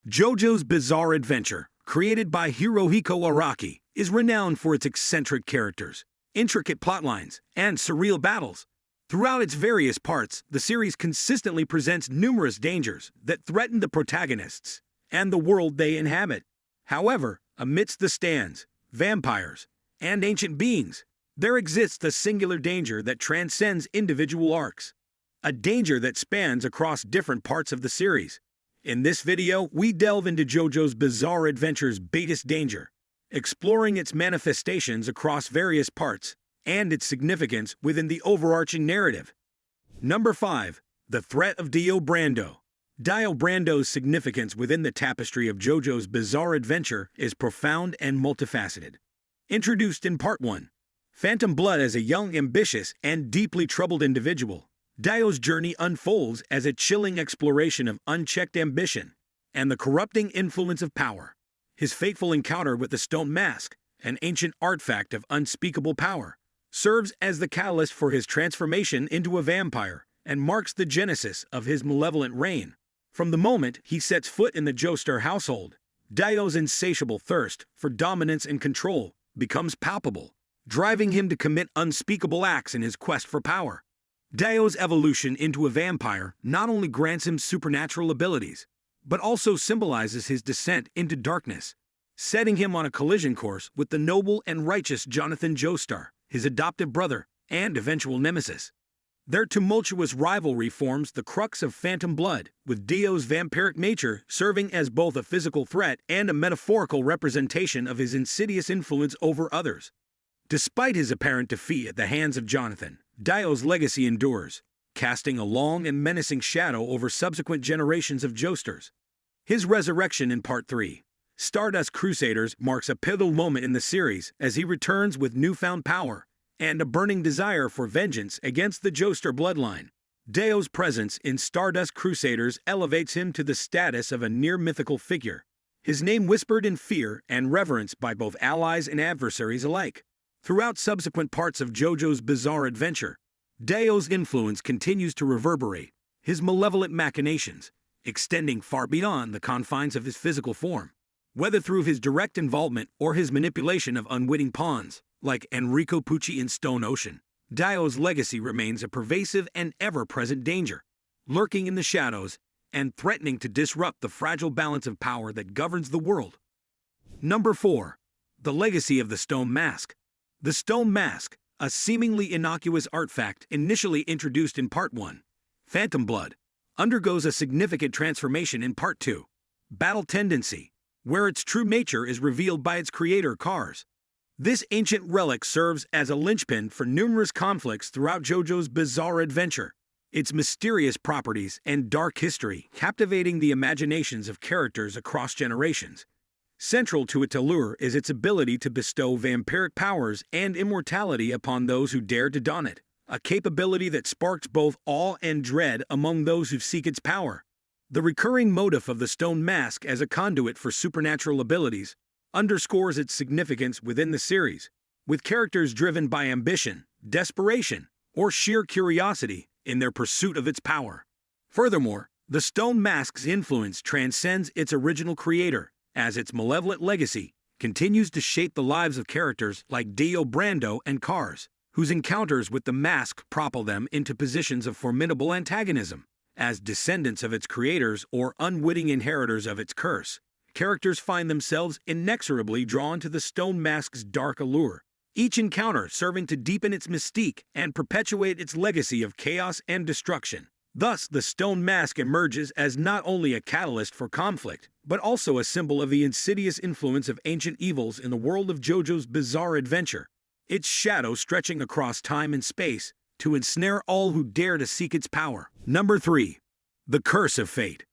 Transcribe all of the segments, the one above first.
JoJo's Bizarre Adventure, created by Hirohiko Araki, is renowned for its eccentric characters, intricate plotlines, and surreal battles. Throughout its various parts, the series consistently presents numerous dangers that threaten the protagonists and the world they inhabit. However, amidst the stands, vampires, and ancient beings, there exists a singular danger that transcends individual arcs. A danger that spans across different parts of the series. In this video, we delve into JoJo's Bizarre Adventure's biggest danger, exploring its manifestations across various parts and its significance within the overarching narrative. Number 5. The Threat of Dio Brando. Dio Brando's significance within the tapestry of JoJo's Bizarre Adventure is profound and multifaceted. Introduced in Part 1, Phantom Blood as a young, ambitious, and deeply troubled individual, Dio's journey unfolds as a chilling exploration of unchecked ambition and the corrupting influence of power. His fateful encounter with the Stone Mask, an ancient artifact of unspeakable power, serves as the catalyst for his transformation into a vampire and marks the genesis of his malevolent reign. From the moment he sets foot in the Joestar household, Dio's insatiable thirst for dominance and control becomes palpable, driving him to commit unspeakable acts in his quest for power. Dio's evolution into a vampire not only grants him supernatural abilities, but also symbolizes his descent into darkness, setting him on a collision course with the noble and righteous Jonathan Joestar, his adoptive brother and eventual nemesis. Their tumultuous rivalry forms the crux of Phantom Blood, with Dio's vampiric nature serving as both a physical threat and a metaphorical representation of his insidious influence over others. Despite his apparent defeat at the hands of Jonathan, Dio's legacy endures, casting a long and menacing shadow over subsequent generations of Joestars. His resurrection in Part 3, Stardust Crusaders, marks a pivotal moment in the series as he returns with newfound power and a burning desire for vengeance against the Joestar bloodline. Dio's presence in Stardust Crusaders elevates him to the status of a near-mythical figure, his name whispered in fear and reverence by both allies and adversaries alike. Throughout subsequent parts of JoJo's Bizarre Adventure, Dio's influence continues to reverberate, his malevolent machinations extending far beyond the confines of his physical form. Whether through his direct involvement or his manipulation of unwitting pawns, like Enrico Pucci in Stone Ocean, Dio's legacy remains a pervasive and ever-present danger, lurking in the shadows and threatening to disrupt the fragile balance of power that governs the world. Number 4. The Legacy of the Stone Mask. The Stone Mask, a seemingly innocuous artifact initially introduced in Part 1, Phantom Blood, undergoes a significant transformation in Part 2, Battle Tendency, where its true nature is revealed by its creator, Kars. This ancient relic serves as a linchpin for numerous conflicts throughout JoJo's Bizarre Adventure, its mysterious properties and dark history captivating the imaginations of characters across generations. Central to its allure is its ability to bestow vampiric powers and immortality upon those who dare to don it, a capability that sparks both awe and dread among those who seek its power. The recurring motif of the Stone Mask as a conduit for supernatural abilities underscores its significance within the series, with characters driven by ambition, desperation, or sheer curiosity in their pursuit of its power. Furthermore, the Stone Mask's influence transcends its original creator, as its malevolent legacy continues to shape the lives of characters like Dio Brando and Kars, whose encounters with the mask propel them into positions of formidable antagonism. As descendants of its creators or unwitting inheritors of its curse, characters find themselves inexorably drawn to the Stone Mask's dark allure, each encounter serving to deepen its mystique and perpetuate its legacy of chaos and destruction. Thus, the Stone Mask emerges as not only a catalyst for conflict, but also a symbol of the insidious influence of ancient evils in the world of JoJo's Bizarre Adventure, its shadow stretching across time and space to ensnare all who dare to seek its power. Number 3. The Curse of Fate.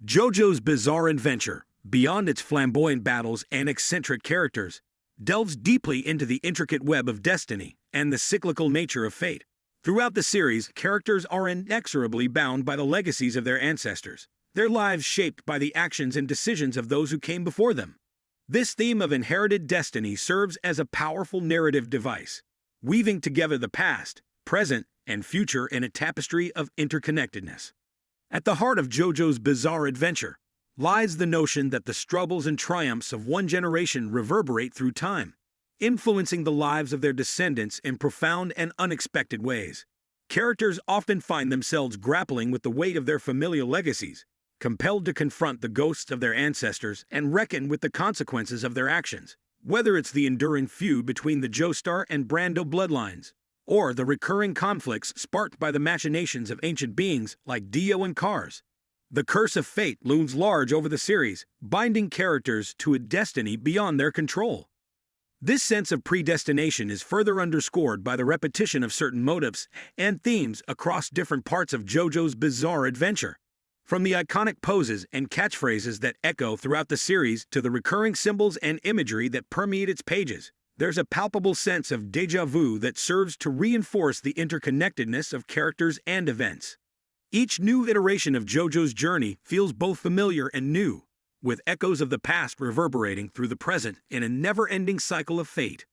JoJo's Bizarre Adventure, beyond its flamboyant battles and eccentric characters, delves deeply into the intricate web of destiny and the cyclical nature of fate. Throughout the series, characters are inexorably bound by the legacies of their ancestors, their lives shaped by the actions and decisions of those who came before them. This theme of inherited destiny serves as a powerful narrative device, weaving together the past, present, and future in a tapestry of interconnectedness. At the heart of JoJo's Bizarre Adventure lies the notion that the struggles and triumphs of one generation reverberate through time, influencing the lives of their descendants in profound and unexpected ways. Characters often find themselves grappling with the weight of their familial legacies, compelled to confront the ghosts of their ancestors and reckon with the consequences of their actions. Whether it's the enduring feud between the Joestar and Brando bloodlines, or the recurring conflicts sparked by the machinations of ancient beings like Dio and Kars, the curse of fate looms large over the series, binding characters to a destiny beyond their control. This sense of predestination is further underscored by the repetition of certain motifs and themes across different parts of JoJo's Bizarre Adventure. From the iconic poses and catchphrases that echo throughout the series to the recurring symbols and imagery that permeate its pages, there's a palpable sense of déjà vu that serves to reinforce the interconnectedness of characters and events. Each new iteration of JoJo's journey feels both familiar and new, with echoes of the past reverberating through the present in a never-ending cycle of fate.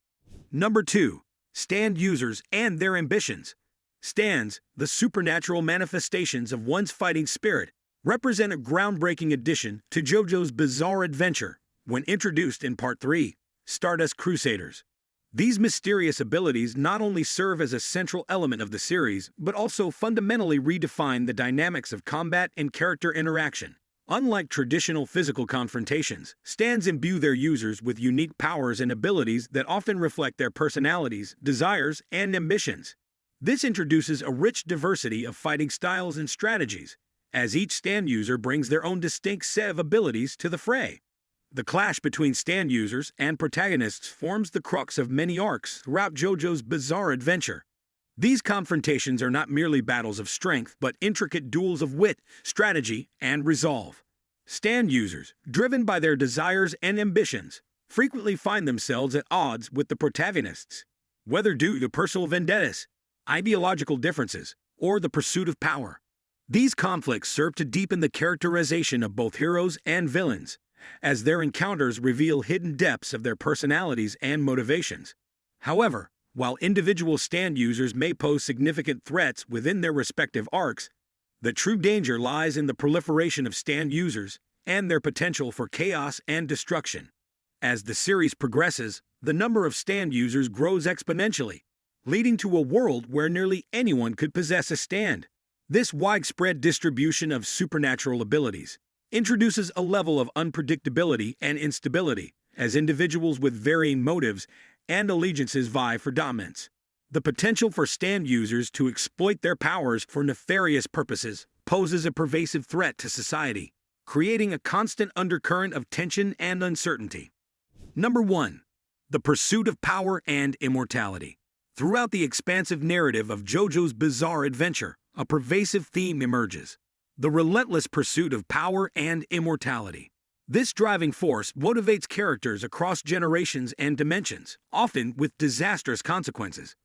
Number 2. Stand users and their ambitions. Stands, the supernatural manifestations of one's fighting spirit, represent a groundbreaking addition to JoJo's Bizarre Adventure when introduced in Part 3, Stardust Crusaders. These mysterious abilities not only serve as a central element of the series, but also fundamentally redefine the dynamics of combat and character interaction. Unlike traditional physical confrontations, stands imbue their users with unique powers and abilities that often reflect their personalities, desires, and ambitions. This introduces a rich diversity of fighting styles and strategies, as each stand user brings their own distinct set of abilities to the fray. The clash between stand users and protagonists forms the crux of many arcs throughout JoJo's Bizarre Adventure. These confrontations are not merely battles of strength, but intricate duels of wit, strategy, and resolve. Stand users, driven by their desires and ambitions, frequently find themselves at odds with the protagonists, whether due to personal vendettas, ideological differences, or the pursuit of power. These conflicts serve to deepen the characterization of both heroes and villains, as their encounters reveal hidden depths of their personalities and motivations. However, while individual stand users may pose significant threats within their respective arcs, the true danger lies in the proliferation of stand users and their potential for chaos and destruction. As the series progresses, the number of stand users grows exponentially, leading to a world where nearly anyone could possess a stand. This widespread distribution of supernatural abilities introduces a level of unpredictability and instability as individuals with varying motives and allegiances vie for dominance. The potential for stand users to exploit their powers for nefarious purposes poses a pervasive threat to society, creating a constant undercurrent of tension and uncertainty. Number 1. The pursuit of power and immortality. Throughout the expansive narrative of JoJo's Bizarre Adventure, a pervasive theme emerges: the relentless pursuit of power and immortality. This driving force motivates characters across generations and dimensions, often with disastrous consequences.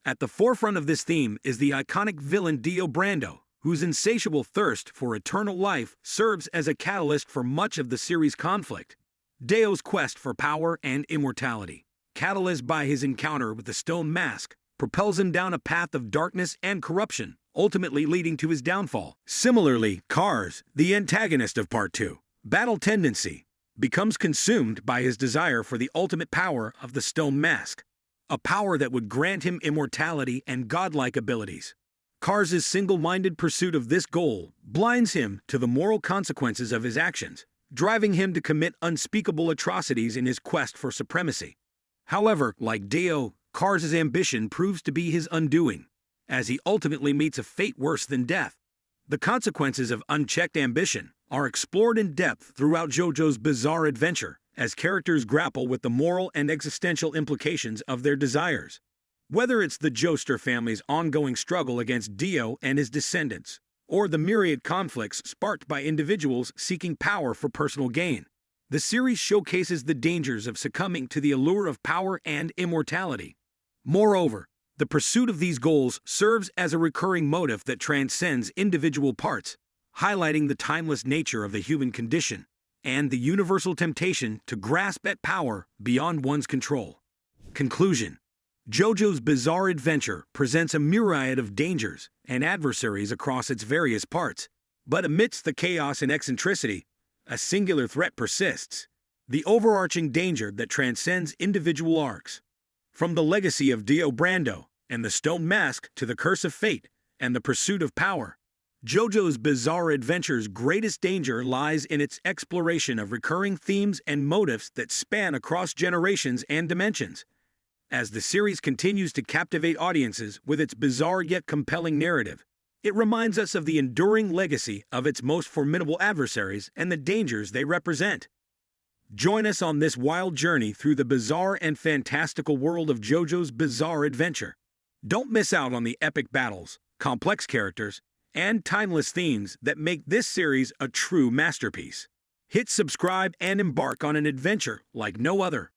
At the forefront of this theme is the iconic villain Dio Brando, whose insatiable thirst for eternal life serves as a catalyst for much of the series' conflict. Dio's quest for power and immortality, catalyzed by his encounter with the Stone Mask, propels him down a path of darkness and corruption, ultimately leading to his downfall. Similarly, Kars, the antagonist of Part 2, Battle Tendency, becomes consumed by his desire for the ultimate power of the Stone Mask, a power that would grant him immortality and godlike abilities. Kars' single-minded pursuit of this goal blinds him to the moral consequences of his actions, driving him to commit unspeakable atrocities in his quest for supremacy. However, like Dio, Kars' ambition proves to be his undoing, as he ultimately meets a fate worse than death. The consequences of unchecked ambition are explored in depth throughout JoJo's Bizarre Adventure, as characters grapple with the moral and existential implications of their desires. Whether it's the Joestar family's ongoing struggle against Dio and his descendants, or the myriad conflicts sparked by individuals seeking power for personal gain, the series showcases the dangers of succumbing to the allure of power and immortality. Moreover, the pursuit of these goals serves as a recurring motive that transcends individual parts, highlighting the timeless nature of the human condition and the universal temptation to grasp at power beyond one's control. Conclusion: JoJo's Bizarre Adventure presents a myriad of dangers and adversaries across its various parts, but amidst the chaos and eccentricity, a singular threat persists, the overarching danger that transcends individual arcs. From the legacy of Dio Brando and the Stone Mask to the Curse of Fate and the pursuit of power, JoJo's Bizarre Adventure's greatest danger lies in its exploration of recurring themes and motifs that span across generations and dimensions. As the series continues to captivate audiences with its bizarre yet compelling narrative, it reminds us of the enduring legacy of its most formidable adversaries and the dangers they represent. Join us on this wild journey through the bizarre and fantastical world of JoJo's Bizarre Adventure. Don't miss out on the epic battles, complex characters, and timeless themes that make this series a true masterpiece. Hit subscribe and embark on an adventure like no other.